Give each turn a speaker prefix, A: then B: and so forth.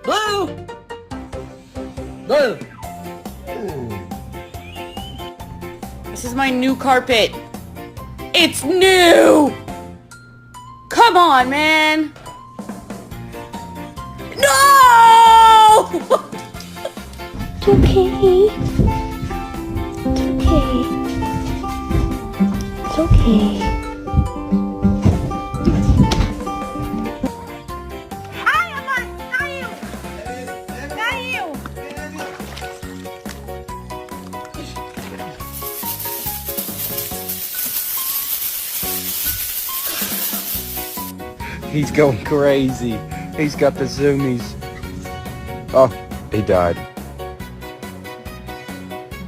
A: Blue! Blue!
B: This is my new carpet. It's new! Come on, man! No!
C: It's okay. It's okay.
B: Ai, amor, caiu! Caiu!
D: He's going crazy. He's got the zoomies. Oh, he died.